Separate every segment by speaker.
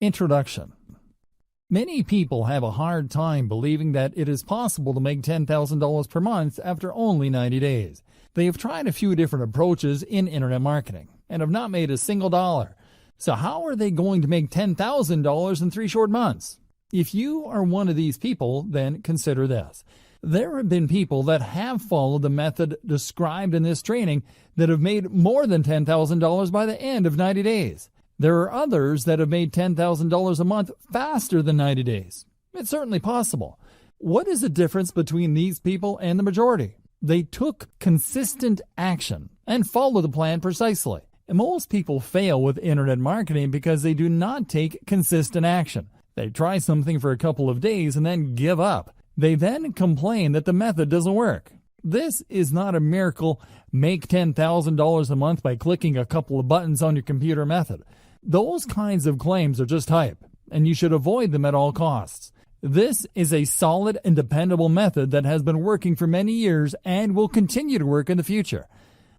Speaker 1: Introduction. Many people have a hard time believing that it is possible to make $10,000 per month after only 90 days. They have tried a few different approaches in internet marketing and have not made a single dollar. So how are they going to make $10,000 in 3 short months? If you are one of these people, then consider this. There have been people that have followed the method described in this training that have made more than $10,000 by the end of 90 days. There are others that have made $10,000 a month faster than 90 days. It's certainly possible. What is the difference between these people and the majority? They took consistent action and followed the plan precisely. And most people fail with internet marketing because they do not take consistent action. They try something for a couple of days and then give up. They then complain that the method doesn't work. This is not a miracle, make $10,000 a month by clicking a couple of buttons on your computer method. Those kinds of claims are just hype, and you should avoid them at all costs. This is a solid and dependable method that has been working for many years and will continue to work in the future.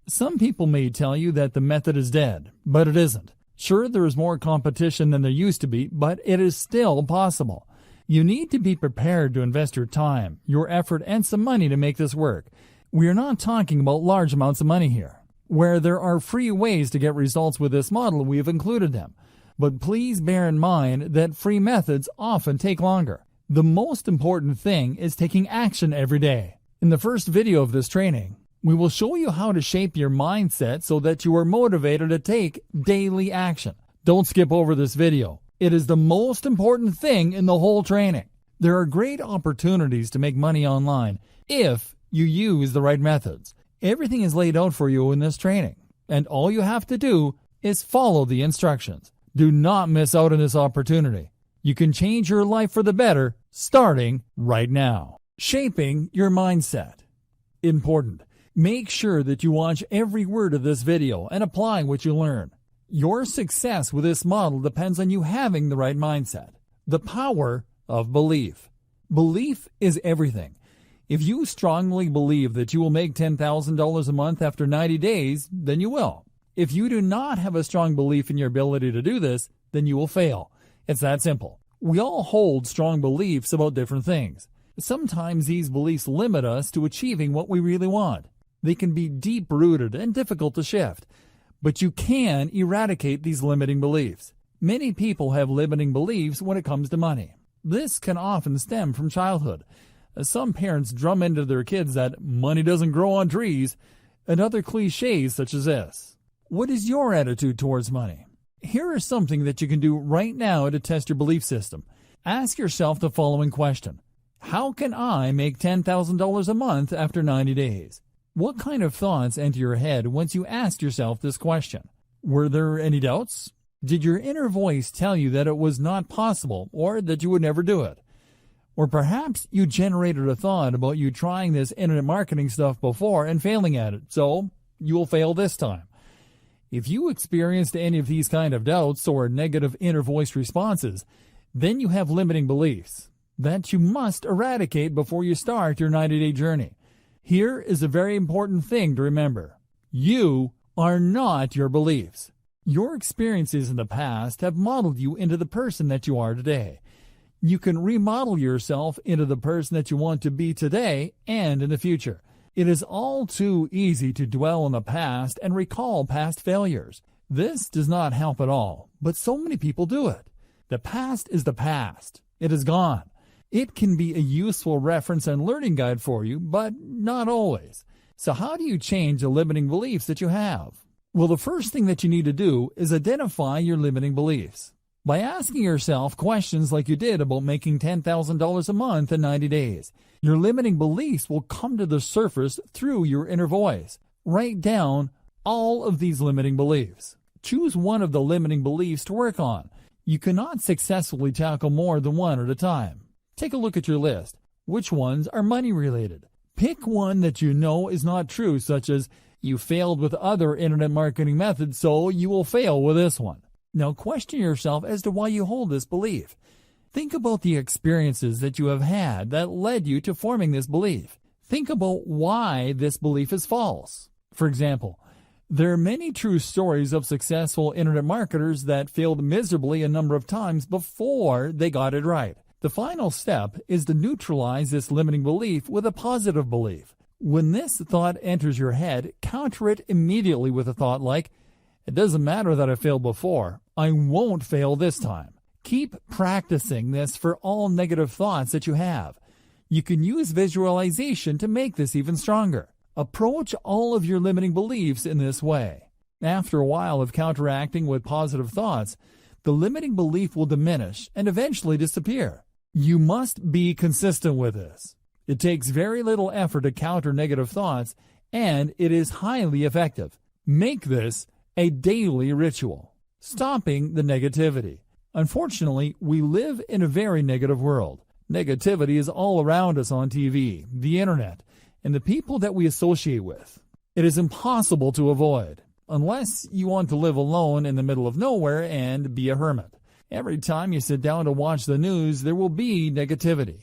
Speaker 1: Some people may tell you that the method is dead, but it isn't. Sure, there is more competition than there used to be, but it is still possible. You need to be prepared to invest your time, your effort, and some money to make this work. We are not talking about large amounts of money here. Where there are free ways to get results with this model, we have included them. But please bear in mind that free methods often take longer. The most important thing is taking action every day. In the first video of this training, we will show you how to shape your mindset so that you are motivated to take daily action. Don't skip over this video. It is the most important thing in the whole training. There are great opportunities to make money online if you use the right methods. Everything is laid out for you in this training, and all you have to do is follow the instructions. Do not miss out on this opportunity. You can change your life for the better starting right now. Shaping your mindset. Important. Make sure that you watch every word of this video and apply what you learn. Your success with this model depends on you having the right mindset. The power of belief. Belief is everything. If you strongly believe that you will make $10,000 a month after 90 days, then you will. If you do not have a strong belief in your ability to do this, then you will fail. It's that simple. We all hold strong beliefs about different things. Sometimes these beliefs limit us to achieving what we really want. They can be deep-rooted and difficult to shift. But you can eradicate these limiting beliefs. Many people have limiting beliefs when it comes to money. This can often stem from childhood. Some parents drum into their kids that money doesn't grow on trees, and other cliches such as this. What is your attitude towards money? Here is something that you can do right now to test your belief system. Ask yourself the following question. How can I make $10,000 a month after 90 days? What kind of thoughts enter your head once you asked yourself this question? Were there any doubts? Did your inner voice tell you that it was not possible or that you would never do it? Or perhaps you generated a thought about you trying this internet marketing stuff before and failing at it, so you will fail this time. If you experienced any of these kind of doubts or negative inner voice responses, then you have limiting beliefs that you must eradicate before you start your 90-day journey. Here is a very important thing to remember. You are not your beliefs. Your experiences in the past have modeled you into the person that you are today. You can remodel yourself into the person that you want to be today and in the future. It is all too easy to dwell on the past and recall past failures. This does not help at all, but so many people do it. The past is the past. It is gone. It can be a useful reference and learning guide for you, but not always. So how do you change the limiting beliefs that you have? Well, the first thing that you need to do is identify your limiting beliefs. By asking yourself questions like you did about making $10,000 a month in 90 days, your limiting beliefs will come to the surface through your inner voice. Write down all of these limiting beliefs. Choose one of the limiting beliefs to work on. You cannot successfully tackle more than one at a time. Take a look at your list. Which ones are money related? Pick one that you know is not true, such as you failed with other internet marketing methods, so you will fail with this one. Now question yourself as to why you hold this belief. Think about the experiences that you have had that led you to forming this belief. Think about why this belief is false. For example, There are many true stories of successful internet marketers that failed miserably a number of times before they got it right. The final step is to neutralize this limiting belief with a positive belief. When this thought enters your head, counter it immediately with a thought like, "It doesn't matter that I failed before, I won't fail this time." Keep practicing this for all negative thoughts that you have. You can use visualization to make this even stronger. Approach all of your limiting beliefs in this way. After a while of counteracting with positive thoughts, the limiting belief will diminish and eventually disappear. You must be consistent with this. It takes very little effort to counter negative thoughts, and it is highly effective. Make this a daily ritual, stopping the negativity. Unfortunately, we live in a very negative world. Negativity is all around us on TV, the internet, and the people that we associate with. It is impossible to avoid, unless you want to live alone in the middle of nowhere and be a hermit. Every time you sit down to watch the news, there will be negativity.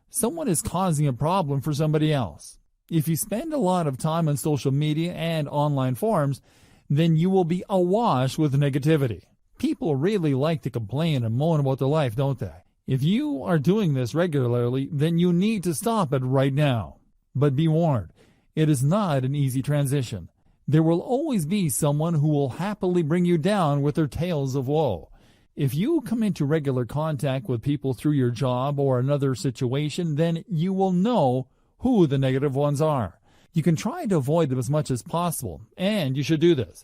Speaker 1: Someone is causing a problem for somebody else. If you spend a lot of time on social media and online forums, then you will be awash with negativity. People really like to complain and moan about their life, don't they? If you are doing this regularly, then you need to stop it right now. But be warned, it is not an easy transition. There will always be someone who will happily bring you down with their tales of woe. If you come into regular contact with people through your job or another situation, then you will know who the negative ones are. You can try to avoid them as much as possible, and you should do this.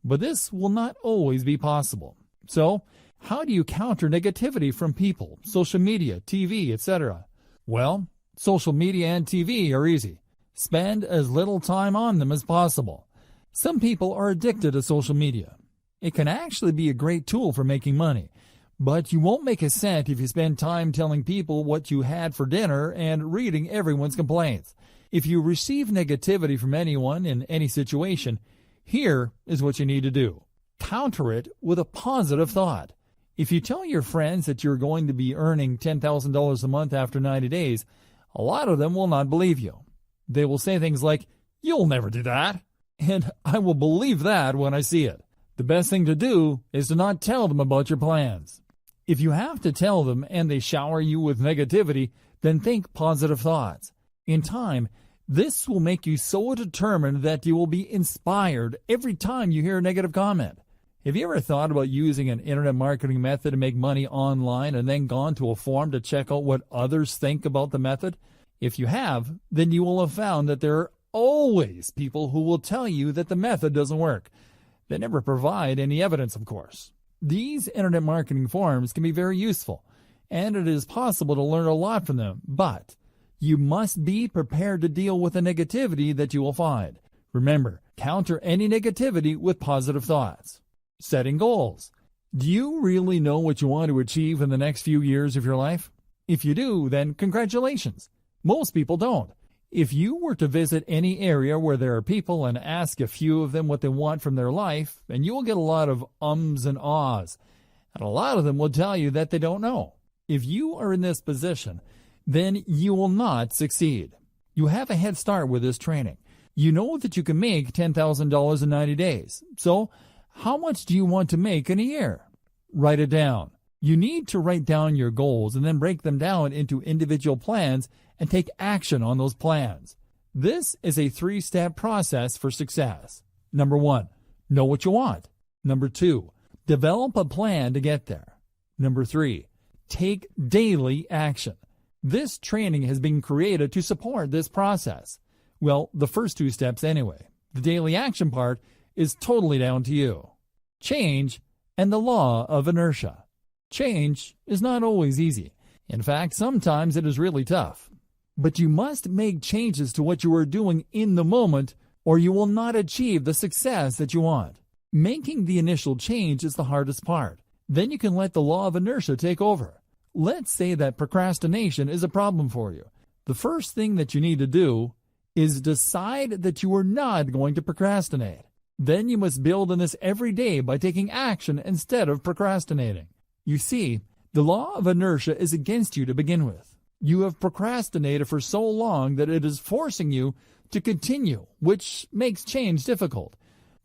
Speaker 1: But this will not always be possible. So, how do you counter negativity from people, social media, TV, etc.? Well, social media and TV are easy. Spend as little time on them as possible. Some people are addicted to social media. It can actually be a great tool for making money, but you won't make a cent if you spend time telling people what you had for dinner and reading everyone's complaints. If you receive negativity from anyone in any situation, here is what you need to do. Counter it with a positive thought. If you tell your friends that you're going to be earning $10,000 a month after 90 days, a lot of them will not believe you. They will say things like, "You'll never do that," and I will believe that when I see it. The best thing to do is to not tell them about your plans. If you have to tell them and they shower you with negativity, then think positive thoughts. In time, this will make you so determined that you will be inspired every time you hear a negative comment. Have you ever thought about using an internet marketing method to make money online and then gone to a forum to check out what others think about the method? If you have, then you will have found that there are always people who will tell you that the method doesn't work. They never provide any evidence, of course. These internet marketing forums can be very useful, and it is possible to learn a lot from them, but you must be prepared to deal with the negativity that you will find. Remember, counter any negativity with positive thoughts. Setting goals. Do you really know what you want to achieve in the next few years of your life? If you do, then congratulations. Most people don't. If you were to visit any area where there are people and ask a few of them what they want from their life, and you will get a lot of ums and ahs, and a lot of them will tell you that they don't know. If you are in this position, then you will not succeed. You have a head start with this training. You know that you can make $10,000 in 90 days. So, how much do you want to make in a year? Write it down. You need to write down your goals and then break them down into individual plans and take action on those plans. This is a 3-step process for success. Number 1, know what you want. Number 2, develop a plan to get there. Number 3, take daily action. This training has been created to support this process. Well, the first 2 steps anyway. The daily action part is totally down to you. Change and the law of inertia. Change is not always easy. In fact, sometimes it is really tough. But you must make changes to what you are doing in the moment, or you will not achieve the success that you want. Making the initial change is the hardest part. Then you can let the law of inertia take over. Let's say that procrastination is a problem for you. The first thing that you need to do is decide that you are not going to procrastinate. Then you must build on this every day by taking action instead of procrastinating. You see, the law of inertia is against you to begin with. You have procrastinated for so long that it is forcing you to continue, which makes change difficult.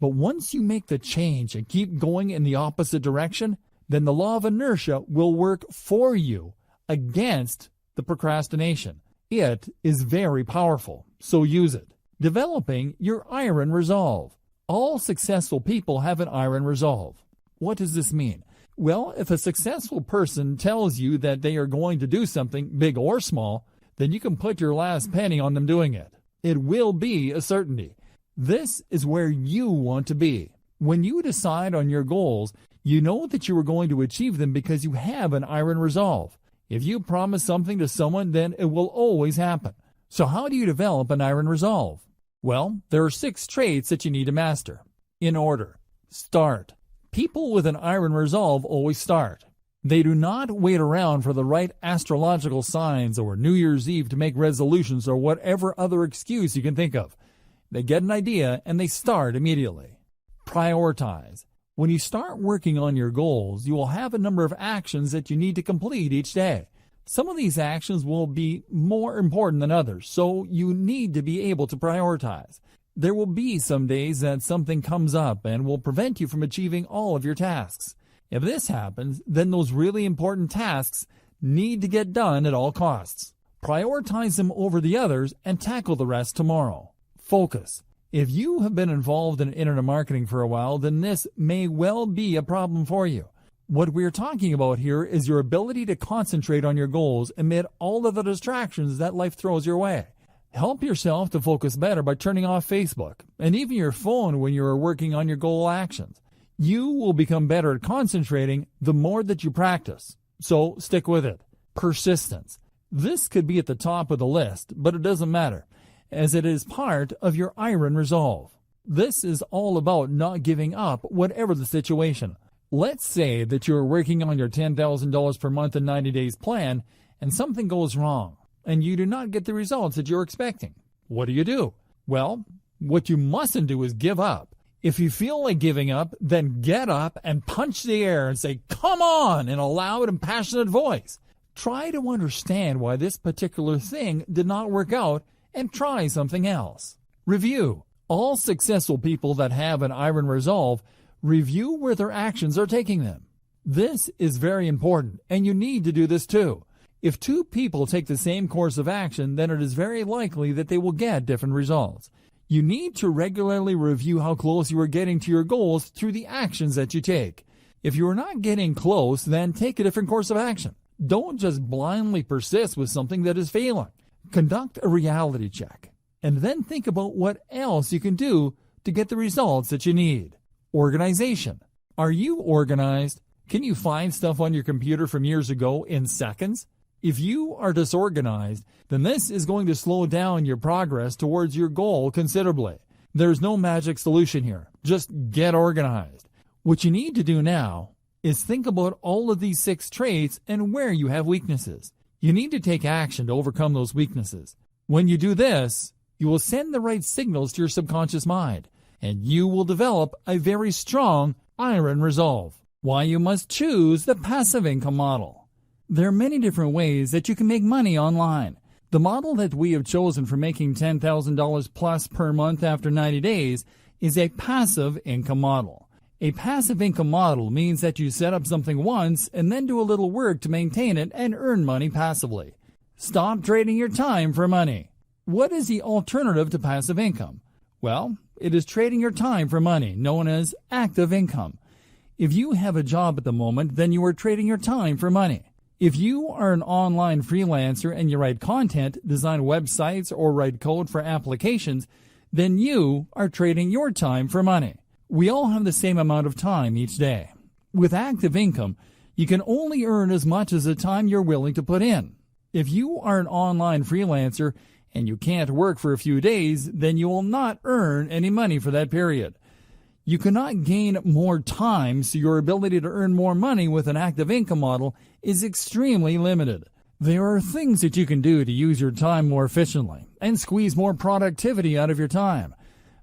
Speaker 1: But once you make the change and keep going in the opposite direction, then the law of inertia will work for you against the procrastination. It is very powerful, so use it. Developing your iron resolve. All successful people have an iron resolve. What does this mean? Well, if a successful person tells you that they are going to do something, big or small, then you can put your last penny on them doing it. It will be a certainty. This is where you want to be. When you decide on your goals, you know that you are going to achieve them because you have an iron resolve. If you promise something to someone, then it will always happen. So how do you develop an iron resolve? Well, there are 6 traits that you need to master. In order. Start. People with an iron resolve always start. They do not wait around for the right astrological signs or New Year's Eve to make resolutions or whatever other excuse you can think of. They get an idea and they start immediately. Prioritize. When you start working on your goals, you will have a number of actions that you need to complete each day. Some of these actions will be more important than others, so you need to be able to prioritize. There will be some days that something comes up and will prevent you from achieving all of your tasks. If this happens, then those really important tasks need to get done at all costs. Prioritize them over the others and tackle the rest tomorrow. Focus. If you have been involved in internet marketing for a while, then this may well be a problem for you. What we're talking about here is your ability to concentrate on your goals amid all of the distractions that life throws your way. Help yourself to focus better by turning off Facebook and even your phone when you are working on your goal actions. You will become better at concentrating the more that you practice. So stick with it. Persistence. This could be at the top of the list, but it doesn't matter, as it is part of your iron resolve. This is all about not giving up whatever the situation. Let's say that you're working on your $10,000 per month in 90 days plan and something goes wrong and you do not get the results that you're expecting. What do? Well, what you mustn't do is give up. If you feel like giving up, then get up and punch the air and say, "Come on," in a loud and passionate voice. Try to understand why this particular thing did not work out and try something else. Review. All successful people that have an iron resolve review where their actions are taking them. This is very important, and you need to do this too. If 2 people take the same course of action, then it is very likely that they will get different results. You need to regularly review how close you are getting to your goals through the actions that you take. If you are not getting close, then take a different course of action. Don't just blindly persist with something that is failing. Conduct a reality check, and then think about what else you can do to get the results that you need. Organization. Are you organized? Can you find stuff on your computer from years ago in seconds? If you are disorganized, then this is going to slow down your progress towards your goal considerably. There's no magic solution here. Just get organized. What you need to do now is think about all of these 6 traits and where you have weaknesses. You need to take action to overcome those weaknesses. When you do this, you will send the right signals to your subconscious mind, and you will develop a very strong iron resolve. Why you must choose the passive income model. There are many different ways that you can make money online. The model that we have chosen for making $10,000 plus per month after 90 days is a passive income model. A passive income model means that you set up something once and then do a little work to maintain it and earn money passively. Stop trading your time for money. What is the alternative to passive income? Well, it is trading your time for money, known as active income. If you have a job at the moment, then you are trading your time for money. If you are an online freelancer and you write content, design websites, or write code for applications, then you are trading your time for money. We all have the same amount of time each day. With active income, you can only earn as much as the time you're willing to put in. If you are an online freelancer and you can't work for a few days, then you will not earn any money for that period. You cannot gain more time, so your ability to earn more money with an active income model is extremely limited. There are things that you can do to use your time more efficiently and squeeze more productivity out of your time,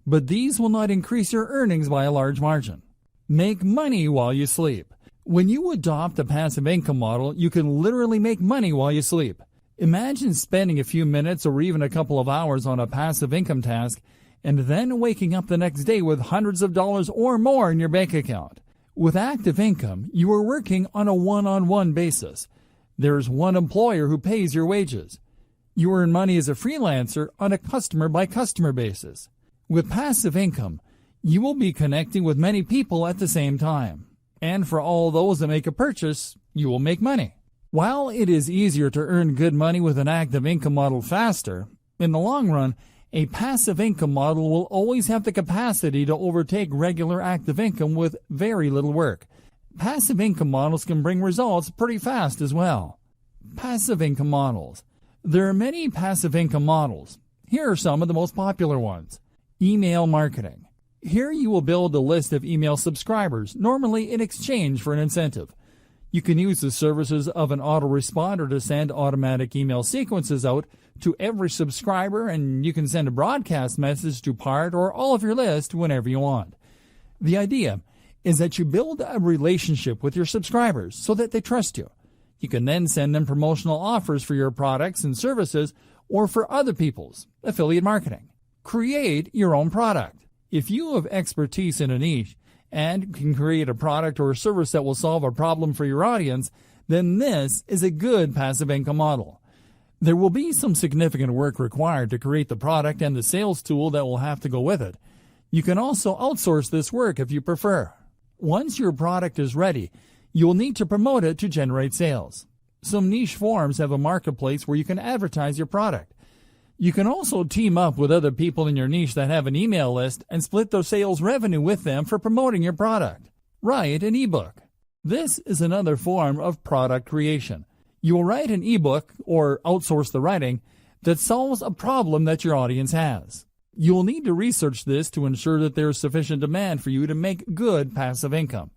Speaker 1: but these will not increase your earnings by a large margin. Make money while you sleep. When you adopt a passive income model, you can literally make money while you sleep. Imagine spending a few minutes or even a couple of hours on a passive income task and then waking up the next day with hundreds of dollars or more in your bank account. With active income, you are working on a one-on-one basis. There is one employer who pays your wages. You earn money as a freelancer on a customer-by-customer basis. With passive income, you will be connecting with many people at the same time. And for all those that make a purchase, you will make money. While it is easier to earn good money with an active income model faster, in the long run, a passive income model will always have the capacity to overtake regular active income with very little work. Passive income models can bring results pretty fast as well. Passive income models. There are many passive income models. Here are some of the most popular ones. Email marketing. Here you will build a list of email subscribers, normally in exchange for an incentive. You can use the services of an autoresponder to send automatic email sequences out to every subscriber, and you can send a broadcast message to part or all of your list whenever you want. The idea is that you build a relationship with your subscribers so that they trust you. You can then send them promotional offers for your products and services or for other people's affiliate marketing. Create your own product. If you have expertise in a niche and can create a product or a service that will solve a problem for your audience, then this is a good passive income model. There will be some significant work required to create the product and the sales tool that will have to go with it. You can also outsource this work if you prefer. Once your product is ready, you'll need to promote it to generate sales. Some niche forums have a marketplace where you can advertise your product. You can also team up with other people in your niche that have an email list and split the sales revenue with them for promoting your product. Write an ebook. This is another form of product creation. You will write an ebook, or outsource the writing, that solves a problem that your audience has. You will need to research this to ensure that there is sufficient demand for you to make good passive income.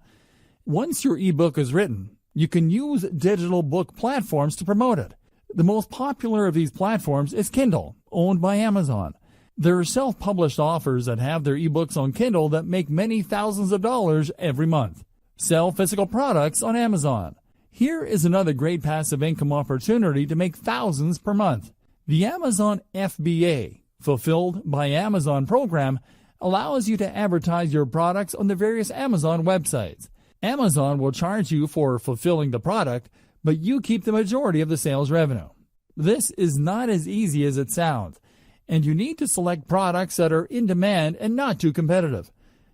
Speaker 1: Once your ebook is written, you can use digital book platforms to promote it. The most popular of these platforms is Kindle, owned by Amazon. There are self-published authors that have their ebooks on Kindle that make many thousands of dollars every month. Sell physical products on Amazon. Here is another great passive income opportunity to make thousands per month. The Amazon FBA, Fulfilled by Amazon program, allows you to advertise your products on the various Amazon websites. Amazon will charge you for fulfilling the product, but you keep the majority of the sales revenue. This is not as easy as it sounds, and you need to select products that are in demand and not too competitive.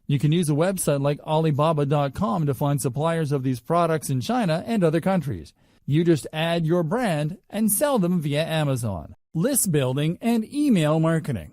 Speaker 1: You can use a website like Alibaba.com to find suppliers of these products in China and other countries. You just add your brand and sell them via Amazon. List building and email marketing.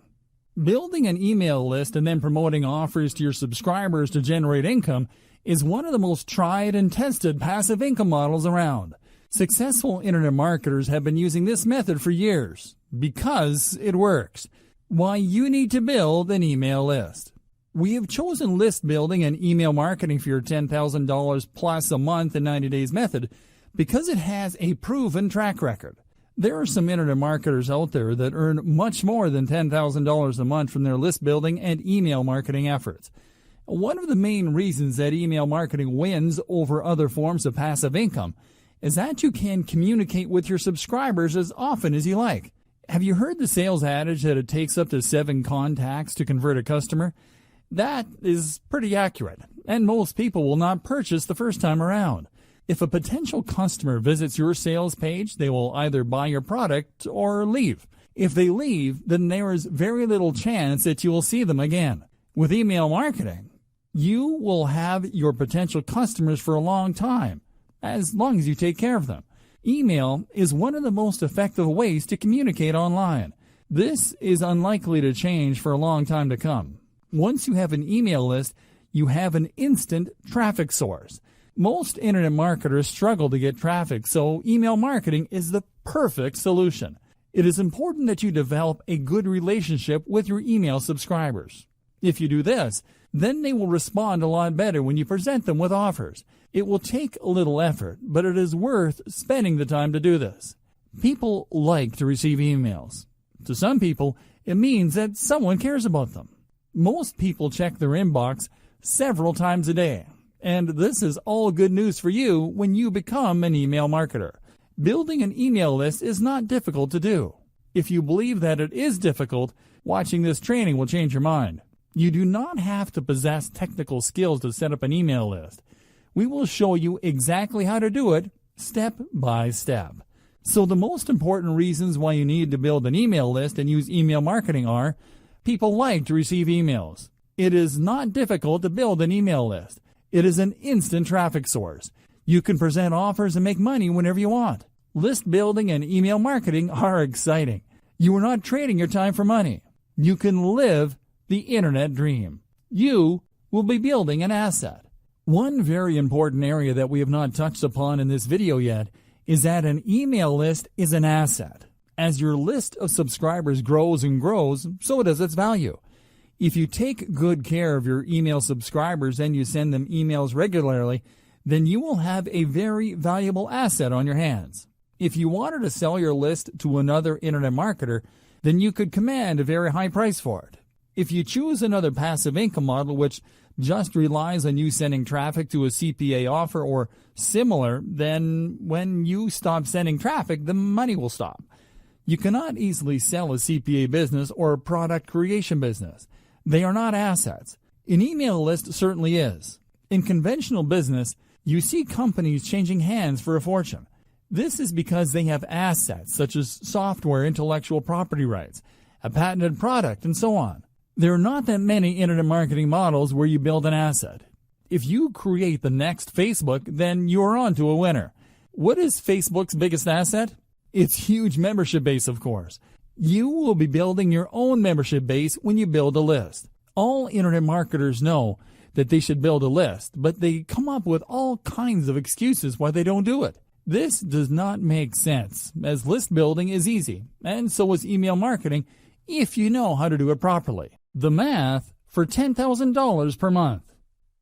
Speaker 1: Building an email list and then promoting offers to your subscribers to generate income is one of the most tried and tested passive income models around. Successful internet marketers have been using this method for years because it works. Why you need to build an email list. We have chosen list building and email marketing for your $10,000 plus a month in 90 days method because it has a proven track record. There are some internet marketers out there that earn much more than $10,000 a month from their list building and email marketing efforts. One of the main reasons that email marketing wins over other forms of passive income is that you can communicate with your subscribers as often as you like. Have you heard the sales adage that it takes up to 7 contacts to convert a customer? That is pretty accurate, and most people will not purchase the first time around. If a potential customer visits your sales page, they will either buy your product or leave. If they leave, then there is very little chance that you will see them again. With email marketing, you will have your potential customers for a long time, as long as you take care of them. Email is one of the most effective ways to communicate online. This is unlikely to change for a long time to come. Once you have an email list, you have an instant traffic source. Most internet marketers struggle to get traffic, so email marketing is the perfect solution. It is important that you develop a good relationship with your email subscribers. If you do this, then they will respond a lot better when you present them with offers. It will take a little effort, but it is worth spending the time to do this. People like to receive emails. To some people, it means that someone cares about them. Most people check their inbox several times a day, and this is all good news for you when you become an email marketer. Building an email list is not difficult to do. If you believe that it is difficult, watching this training will change your mind. You do not have to possess technical skills to set up an email list. We will show you exactly how to do it step by step. So the most important reasons why you need to build an email list and use email marketing are: people like to receive emails. It is not difficult to build an email list. It is an instant traffic source. You can present offers and make money whenever you want. List building and email marketing are exciting. You are not trading your time for money. You can live the internet dream. You will be building an asset. One very important area that we have not touched upon in this video yet is that an email list is an asset. As your list of subscribers grows and grows, so does its value. If you take good care of your email subscribers and you send them emails regularly, then you will have a very valuable asset on your hands. If you wanted to sell your list to another internet marketer, then you could command a very high price for it. If you choose another passive income model which just relies on you sending traffic to a CPA offer or similar, then when you stop sending traffic, the money will stop. You cannot easily sell a CPA business or a product creation business. They are not assets. An email list certainly is. In conventional business, you see companies changing hands for a fortune. This is because they have assets such as software, intellectual property rights, a patented product, and so on. There are not that many internet marketing models where you build an asset. If you create the next Facebook, then you're on to a winner. What is Facebook's biggest asset? Its huge membership base, of course. You will be building your own membership base when you build a list. All internet marketers know that they should build a list, but they come up with all kinds of excuses why they don't do it. This does not make sense, as list building is easy, and so is email marketing if you know how to do it properly. The math for $10,000 per month.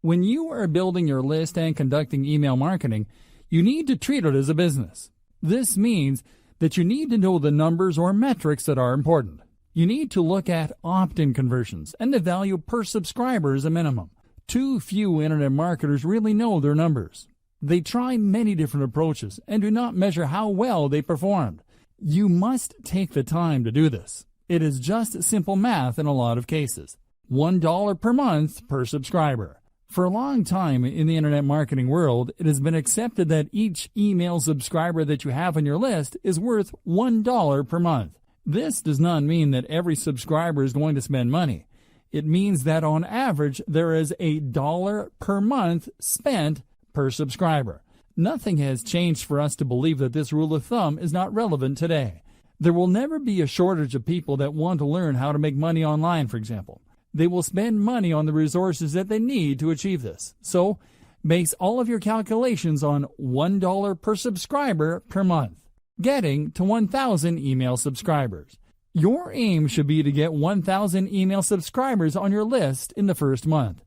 Speaker 1: When you are building your list and conducting email marketing, you need to treat it as a business. This means that you need to know the numbers or metrics that are important. You need to look at opt-in conversions and the value per subscriber as a minimum. Too few internet marketers really know their numbers. They try many different approaches and do not measure how well they performed. You must take the time to do this. It is just simple math in a lot of cases. $1 per month per subscriber. For a long time in the internet marketing world, it has been accepted that each email subscriber that you have on your list is worth $1 per month. This does not mean that every subscriber is going to spend money. It means that on average, there is $1 per month spent per subscriber. Nothing has changed for us to believe that this rule of thumb is not relevant today. There will never be a shortage of people that want to learn how to make money online, for example. They will spend money on the resources that they need to achieve this. So, base all of your calculations on $1 per subscriber per month, getting to 1,000 email subscribers. Your aim should be to get 1,000 email subscribers on your list in the first month.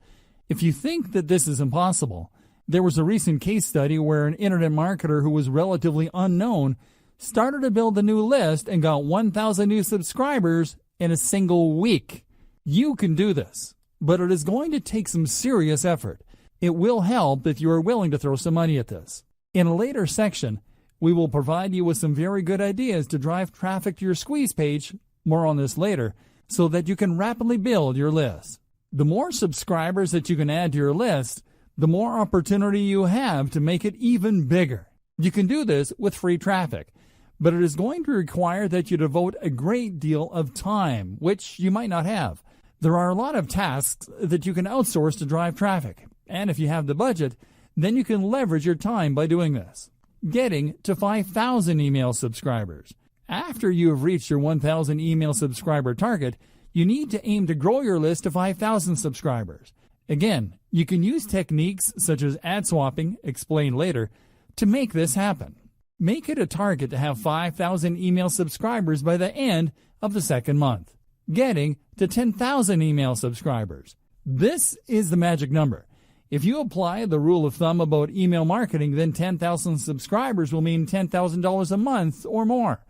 Speaker 1: If you think that this is impossible, there was a recent case study where an internet marketer who was relatively unknown started to build a new list and got 1,000 new subscribers in a single week. You can do this, but it is going to take some serious effort. It will help if you are willing to throw some money at this. In a later section, we will provide you with some very good ideas to drive traffic to your squeeze page, more on this later, so that you can rapidly build your list. The more subscribers that you can add to your list, the more opportunity you have to make it even bigger. You can do this with free traffic, but it is going to require that you devote a great deal of time, which you might not have. There are a lot of tasks that you can outsource to drive traffic, and if you have the budget, then you can leverage your time by doing this. Getting to 5,000 email subscribers. After you have reached your 1,000 email subscriber target, you need to aim to grow your list to 5,000 subscribers. Again, you can use techniques such as ad swapping, explained later, to make this happen. Make it a target to have 5,000 email subscribers by the end of the second month, getting to 10,000 email subscribers. This is the magic number. If you apply the rule of thumb about email marketing, then 10,000 subscribers will mean $10,000 a month or more.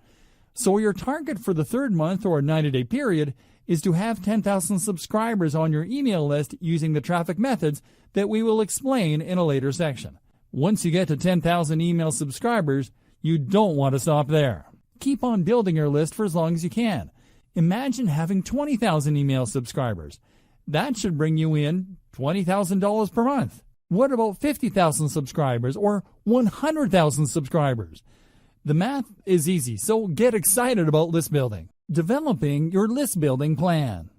Speaker 1: So your target for the third month or 90-day period is to have 10,000 subscribers on your email list using the traffic methods that we will explain in a later section. Once you get to 10,000 email subscribers, you don't want to stop there. Keep on building your list for as long as you can. Imagine having 20,000 email subscribers. That should bring you in $20,000 per month. What about 50,000 subscribers or 100,000 subscribers? The math is easy, so get excited about list building. Developing your list building plan.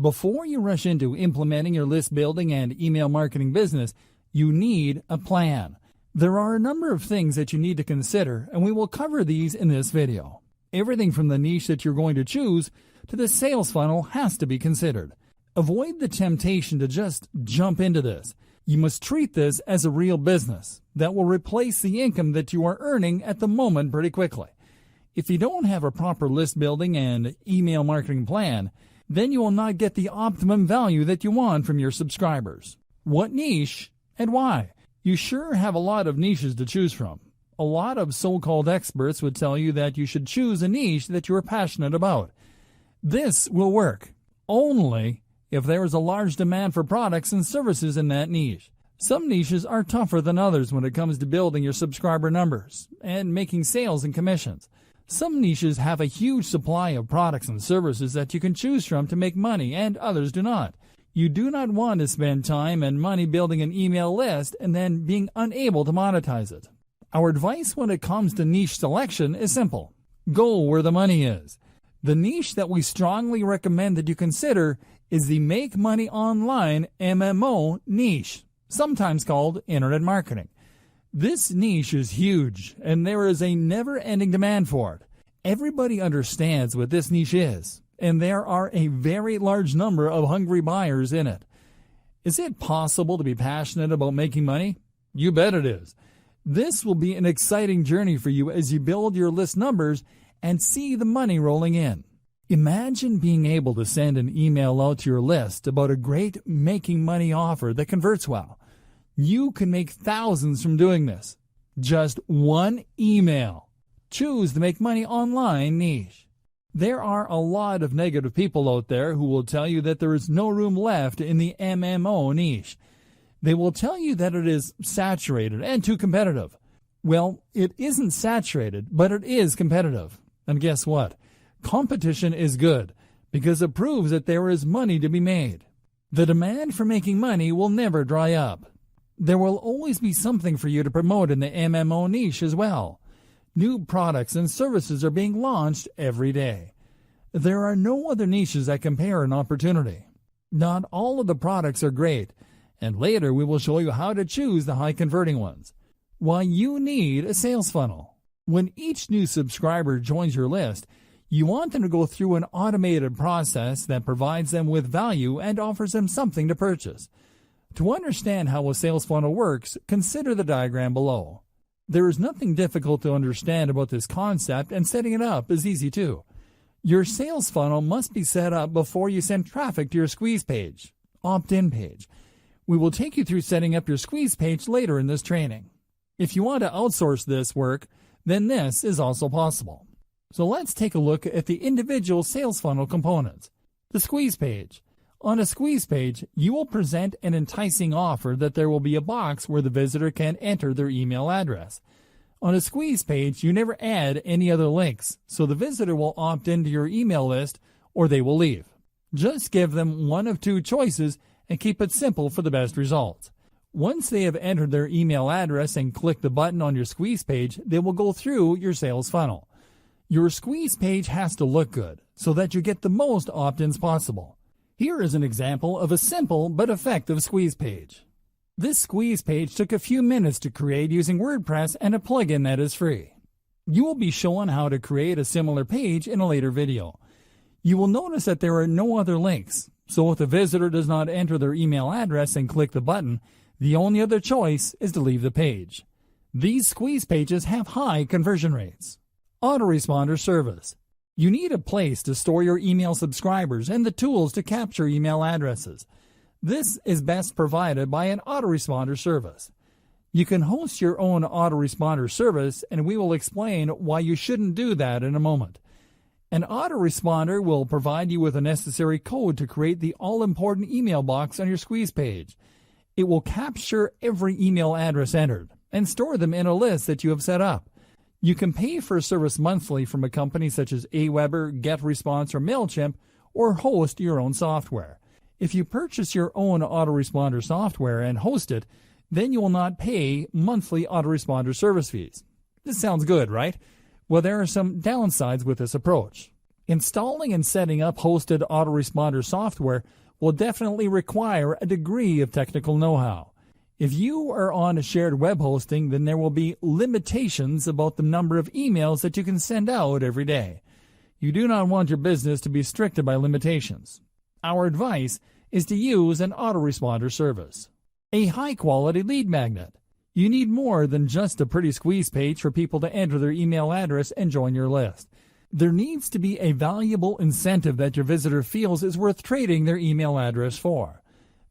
Speaker 1: Before you rush into implementing your list building and email marketing business, you need a plan. There are a number of things that you need to consider, and we will cover these in this video. Everything from the niche that you're going to choose to the sales funnel has to be considered. Avoid the temptation to just jump into this. You must treat this as a real business that will replace the income that you are earning at the moment pretty quickly. If you don't have a proper list building and email marketing plan, then you will not get the optimum value that you want from your subscribers. What niche and why? You sure have a lot of niches to choose from. A lot of so-called experts would tell you that you should choose a niche that you are passionate about. This will work only if there is a large demand for products and services in that niche. Some niches are tougher than others when it comes to building your subscriber numbers and making sales and commissions. Some niches have a huge supply of products and services that you can choose from to make money, and others do not. You do not want to spend time and money building an email list and then being unable to monetize it. Our advice when it comes to niche selection is simple. Go where the money is. The niche that we strongly recommend that you consider is the Make Money Online MMO niche, sometimes called Internet Marketing. This niche is huge, and there is a never-ending demand for it. Everybody understands what this niche is, and there are a very large number of hungry buyers in it. Is it possible to be passionate about making money? You bet it is. This will be an exciting journey for you as you build your list numbers and see the money rolling in. Imagine being able to send an email out to your list about a great making money offer that converts well. You can make thousands from doing this. Just one email. Choose the Make Money Online niche. There are a lot of negative people out there who will tell you that there is no room left in the MMO niche. They will tell you that it is saturated and too competitive. Well, it isn't saturated, but it is competitive. And guess what? Competition is good because it proves that there is money to be made. The demand for making money will never dry up. There will always be something for you to promote in the MMO niche as well. New products and services are being launched every day. There are no other niches that compare in opportunity. Not all of the products are great, and later we will show you how to choose the high-converting ones. Why you need a sales funnel. When each new subscriber joins your list, you want them to go through an automated process that provides them with value and offers them something to purchase. To understand how a sales funnel works, consider the diagram below. There is nothing difficult to understand about this concept, and setting it up is easy too. Your sales funnel must be set up before you send traffic to your squeeze page, opt-in page. We will take you through setting up your squeeze page later in this training. If you want to outsource this work, then this is also possible. So let's take a look at the individual sales funnel components. The squeeze page. On a squeeze page, you will present an enticing offer that there will be a box where the visitor can enter their email address. On a squeeze page, you never add any other links, so the visitor will opt into your email list or they will leave. Just give them one of two choices and keep it simple for the best results. Once they have entered their email address and click the button on your squeeze page, they will go through your sales funnel. Your squeeze page has to look good so that you get the most opt-ins possible. Here is an example of a simple but effective squeeze page. This squeeze page took a few minutes to create using WordPress and a plugin that is free. You will be shown how to create a similar page in a later video. You will notice that there are no other links, so if the visitor does not enter their email address and click the button, the only other choice is to leave the page. These squeeze pages have high conversion rates. Autoresponder service. You need a place to store your email subscribers and the tools to capture email addresses. This is best provided by an autoresponder service. You can host your own autoresponder service, and we will explain why you shouldn't do that in a moment. An autoresponder will provide you with a necessary code to create the all-important email box on your squeeze page. It will capture every email address entered and store them in a list that you have set up. You can pay for a service monthly from a company such as Aweber, GetResponse, or MailChimp, or host your own software. If you purchase your own autoresponder software and host it, then you will not pay monthly autoresponder service fees. This sounds good, right? Well, there are some downsides with this approach. Installing and setting up hosted autoresponder software will definitely require a degree of technical know-how. If you are on a shared web hosting, then there will be limitations about the number of emails that you can send out every day. You do not want your business to be restricted by limitations. Our advice is to use an autoresponder service. A high-quality lead magnet. You need more than just a pretty squeeze page for people to enter their email address and join your list. There needs to be a valuable incentive that your visitor feels is worth trading their email address for.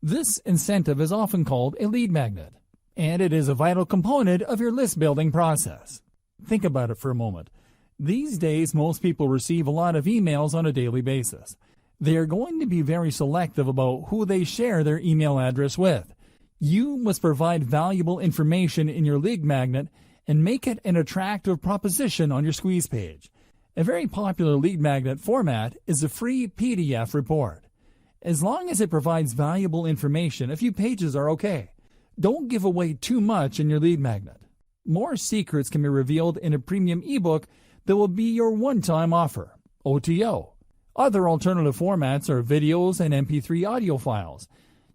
Speaker 1: This incentive is often called a lead magnet, and it is a vital component of your list building process. Think about it for a moment. These days, most people receive a lot of emails on a daily basis. They are going to be very selective about who they share their email address with. You must provide valuable information in your lead magnet and make it an attractive proposition on your squeeze page. A very popular lead magnet format is a free PDF report. As long as it provides valuable information, a few pages are okay. Don't give away too much in your lead magnet. More secrets can be revealed in a premium ebook that will be your one-time offer, OTO. Other alternative formats are videos and MP3 audio files.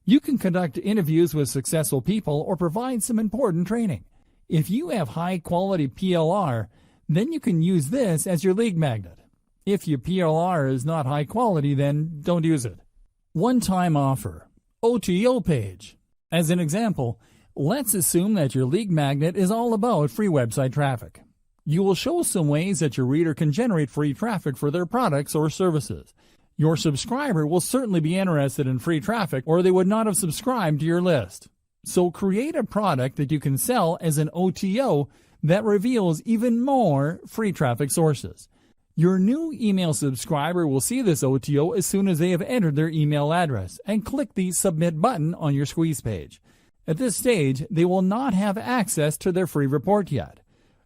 Speaker 1: You can conduct interviews with successful people or provide some important training. If you have high-quality PLR, then you can use this as your lead magnet. If your PLR is not high quality, then don't use it. One-time offer, OTO page. As an example, let's assume that your lead magnet is all about free website traffic. You will show some ways that your reader can generate free traffic for their products or services. Your subscriber will certainly be interested in free traffic, or they would not have subscribed to your list. So create a product that you can sell as an OTO that reveals even more free traffic sources. Your new email subscriber will see this OTO as soon as they have entered their email address and click the Submit button on your squeeze page. At this stage, they will not have access to their free report yet.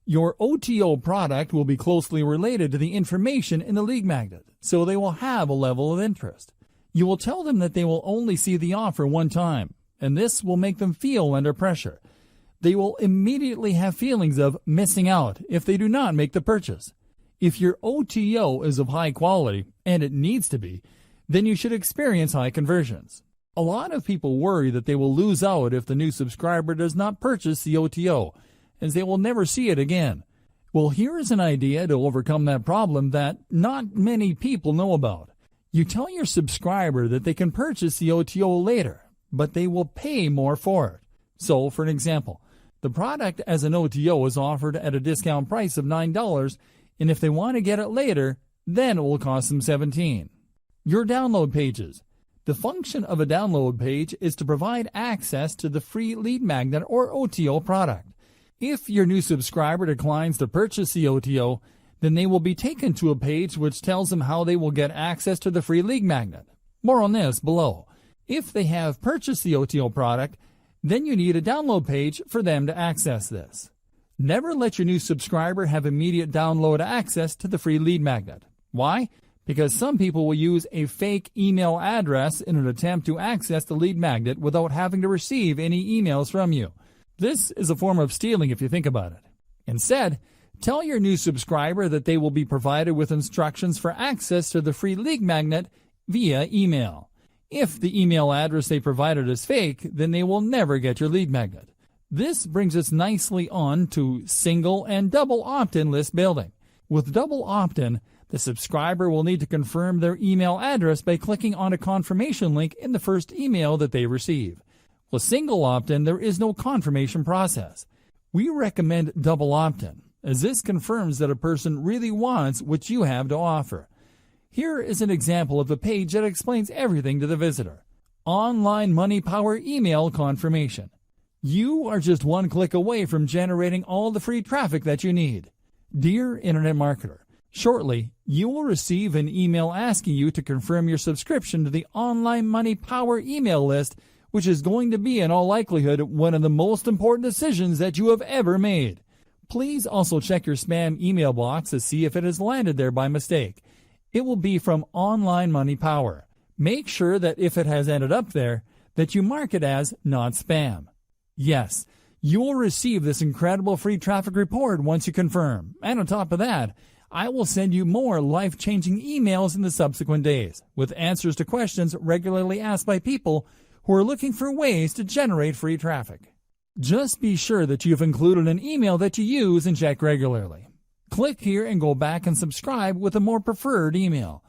Speaker 1: Your OTO product will be closely related to the information in the lead magnet, so they will have a level of interest. You will tell them that they will only see the offer one time, and this will make them feel under pressure. They will immediately have feelings of missing out if they do not make the purchase. If your OTO is of high quality, and it needs to be, then you should experience high conversions. A lot of people worry that they will lose out if the new subscriber does not purchase the OTO, as they will never see it again. Well, here is an idea to overcome that problem that not many people know about. You tell your subscriber that they can purchase the OTO later, but they will pay more for it. So, for an example, the product as an OTO is offered at a discount price of $9, and if they want to get it later, then it will cost them $17. Your download pages. The function of a download page is to provide access to the free lead magnet or OTO product. If your new subscriber declines to purchase the OTO, then they will be taken to a page which tells them how they will get access to the free lead magnet. More on this below. If they have purchased the OTO product, then you need a download page for them to access this. Never let your new subscriber have immediate download access to the free lead magnet. Why? Because some people will use a fake email address in an attempt to access the lead magnet without having to receive any emails from you. This is a form of stealing if you think about it. Instead, tell your new subscriber that they will be provided with instructions for access to the free lead magnet via email. If the email address they provided is fake, then they will never get your lead magnet. This brings us nicely on to single and double opt-in list building. With double opt-in, the subscriber will need to confirm their email address by clicking on a confirmation link in the first email that they receive. With single opt-in, there is no confirmation process. We recommend double opt-in, as this confirms that a person really wants what you have to offer. Here is an example of a page that explains everything to the visitor. Online Money Power email confirmation. You are just one click away from generating all the free traffic that you need. Dear Internet Marketer, shortly you will receive an email asking you to confirm your subscription to the Online Money Power email list, which is going to be in all likelihood one of the most important decisions that you have ever made. Please also check your spam email box to see if it has landed there by mistake. It will be from Online Money Power. Make sure that if it has ended up there, that you mark it as not spam. Yes, you will receive this incredible free traffic report once you confirm. And on top of that, I will send you more life-changing emails in the subsequent days with answers to questions regularly asked by people who are looking for ways to generate free traffic. Just be sure that you've included an email that you use and check regularly. Click here and go back and subscribe with a more preferred email.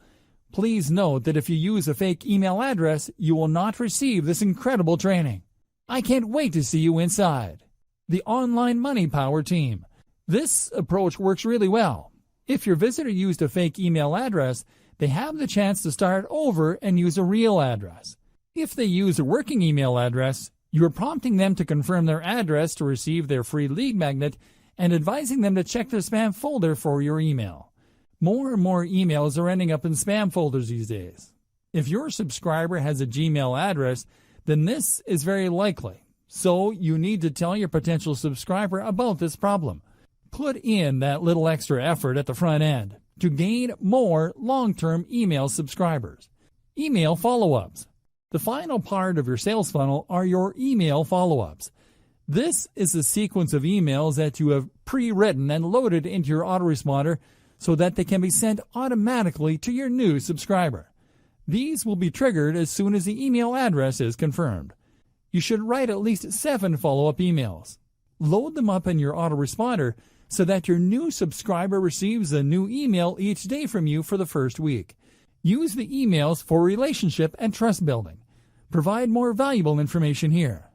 Speaker 1: Please note that if you use a fake email address, you will not receive this incredible training. I can't wait to see you inside. The Online Money Power team. This approach works really well. If your visitor used a fake email address, they have the chance to start over and use a real address. If they use a working email address, you are prompting them to confirm their address to receive their free lead magnet and advising them to check their spam folder for your email. More and more emails are ending up in spam folders these days. If your subscriber has a Gmail address, then this is very likely. So you need to tell your potential subscriber about this problem. Put in that little extra effort at the front end to gain more long-term email subscribers. Email follow-ups. The final part of your sales funnel are your email follow-ups. This is a sequence of emails that you have pre-written and loaded into your autoresponder so that they can be sent automatically to your new subscriber. These will be triggered as soon as the email address is confirmed. You should write at least 7 follow-up emails. Load them up in your autoresponder so that your new subscriber receives a new email each day from you for the first week. Use the emails for relationship and trust building. Provide more valuable information here.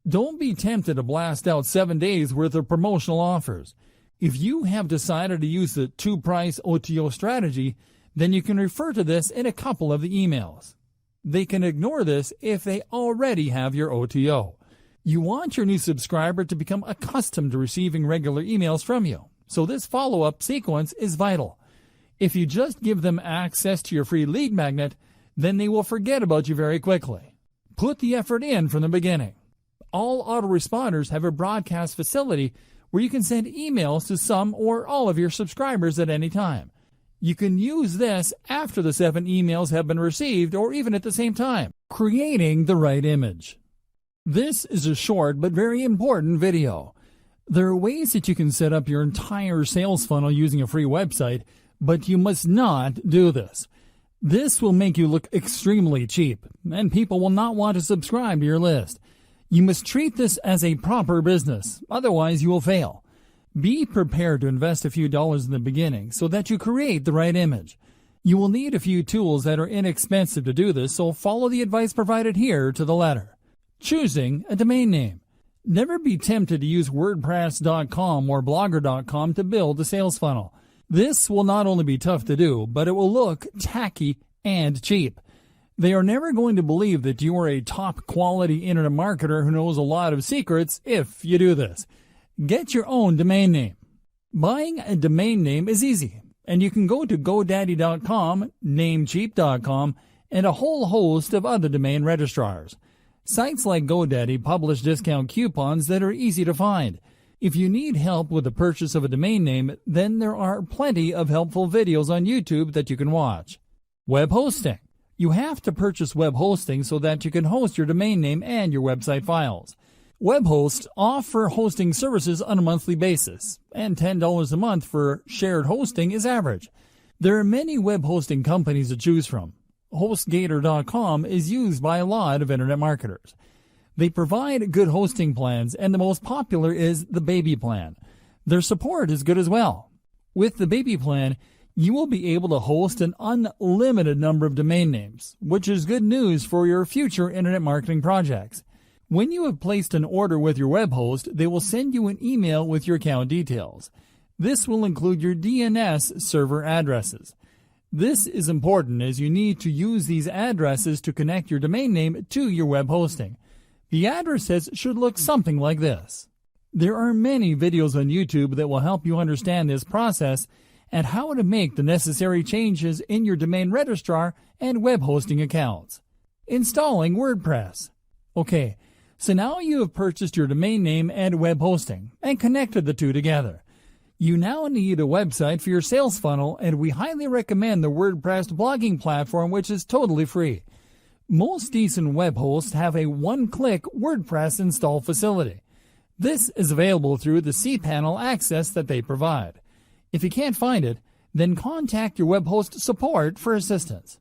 Speaker 1: Don't be tempted to blast out 7 days worth of promotional offers. If you have decided to use the 2-price OTO strategy, then you can refer to this in a couple of the emails. They can ignore this if they already have your OTO. You want your new subscriber to become accustomed to receiving regular emails from you, so this follow-up sequence is vital. If you just give them access to your free lead magnet, then they will forget about you very quickly. Put the effort in from the beginning. All autoresponders have a broadcast facility where you can send emails to some or all of your subscribers at any time. You can use this after the 7 emails have been received or even at the same time, creating the right image. This is a short but very important video. There are ways that you can set up your entire sales funnel using a free website, but you must not do this. This will make you look extremely cheap, and people will not want to subscribe to your list. You must treat this as a proper business, otherwise you will fail. Be prepared to invest a few dollars in the beginning so that you create the right image. You will need a few tools that are inexpensive to do this, so follow the advice provided here to the letter. Choosing a domain name. Never be tempted to use WordPress.com or Blogger.com to build a sales funnel. This will not only be tough to do, but it will look tacky and cheap. They are never going to believe that you are a top-quality internet marketer who knows a lot of secrets if you do this. Get your own domain name. Buying a domain name is easy, and you can go to GoDaddy.com, Namecheap.com, and a whole host of other domain registrars. Sites like GoDaddy publish discount coupons that are easy to find. If you need help with the purchase of a domain name, then there are plenty of helpful videos on YouTube that you can watch. Web hosting. You have to purchase web hosting so that you can host your domain name and your website files. Web hosts offer hosting services on a monthly basis, and $10 a month for shared hosting is average. There are many web hosting companies to choose from. HostGator.com is used by a lot of internet marketers. They provide good hosting plans, and the most popular is the Baby Plan. Their support is good as well. With the Baby Plan, you will be able to host an unlimited number of domain names, which is good news for your future internet marketing projects. When you have placed an order with your web host, they will send you an email with your account details. This will include your DNS server addresses. This is important as you need to use these addresses to connect your domain name to your web hosting. The addresses should look something like this. There are many videos on YouTube that will help you understand this process and how to make the necessary changes in your domain registrar and web hosting accounts. Installing WordPress. Okay, so now you have purchased your domain name and web hosting and connected the two together. You now need a website for your sales funnel, and we highly recommend the WordPress blogging platform, which is totally free. Most decent web hosts have a one-click WordPress install facility. This is available through the cPanel access that they provide. If you can't find it, then contact your web host support for assistance.